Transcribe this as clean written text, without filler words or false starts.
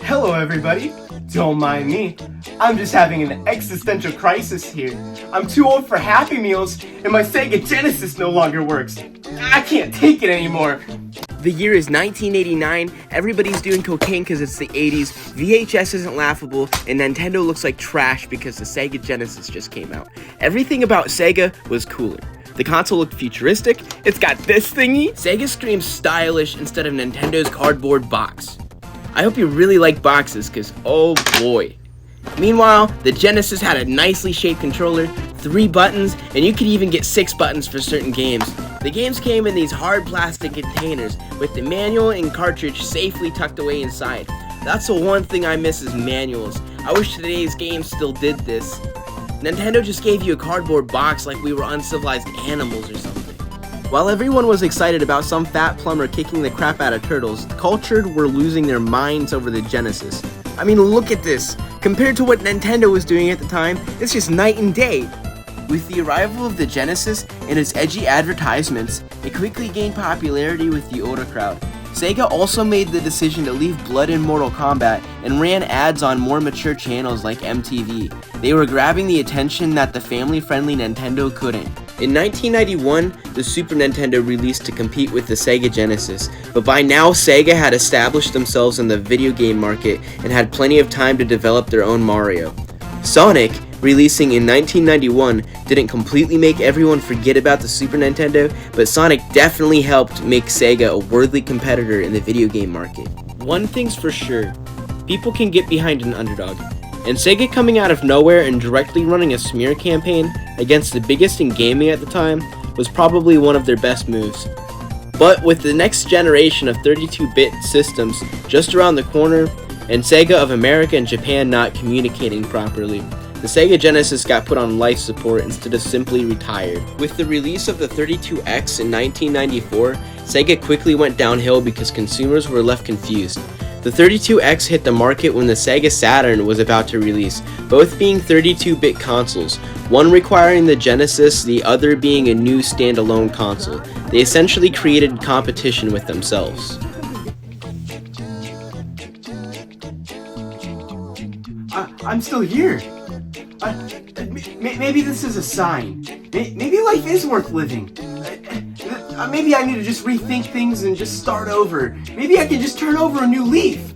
Hello everybody, don't mind me. I'm just having an existential crisis here. I'm too old for Happy Meals and my Sega Genesis no longer works. I can't take it anymore. The year is 1989, everybody's doing cocaine because it's the 80s, VHS isn't laughable, and Nintendo looks like trash because the Sega Genesis just came out. Everything about Sega was cooler. The console looked futuristic, it's got this thingy. Sega screams stylish instead of Nintendo's cardboard box. I hope you really like boxes, because oh boy. Meanwhile, the Genesis had a nicely shaped controller, 3 buttons, and you could even get 6 buttons for certain games. The games came in these hard plastic containers with the manual and cartridge safely tucked away inside. That's the one thing I miss is manuals. I wish today's games still did this. Nintendo just gave you a cardboard box like we were uncivilized animals or something. While everyone was excited about some fat plumber kicking the crap out of turtles, the cultured were losing their minds over the Genesis. I mean, look at this. Compared to what Nintendo was doing at the time, it's just night and day. With the arrival of the Genesis and its edgy advertisements, it quickly gained popularity with the older crowd. Sega also made the decision to leave blood in Mortal Kombat and ran ads on more mature channels like MTV. They were grabbing the attention that the family-friendly Nintendo couldn't. In 1991, the Super Nintendo released to compete with the Sega Genesis, but by now Sega had established themselves in the video game market and had plenty of time to develop their own Mario. Sonic, releasing in 1991, didn't completely make everyone forget about the Super Nintendo, but Sonic definitely helped make Sega a worthy competitor in the video game market. One thing's for sure, people can get behind an underdog, and Sega coming out of nowhere and directly running a smear campaign against the biggest in gaming at the time was probably one of their best moves. But with the next generation of 32-bit systems just around the corner, and Sega of America and Japan not communicating properly, the Sega Genesis got put on life support instead of simply retired. With the release of the 32X in 1994, Sega quickly went downhill because consumers were left confused. The 32X hit the market when the Sega Saturn was about to release, both being 32-bit consoles, one requiring the Genesis, the other being a new standalone console. They essentially created competition with themselves. I'm still here. Maybe this is a sign. Maybe life is worth living. Maybe I need to just rethink things and just start over. Maybe I can just turn over a new leaf.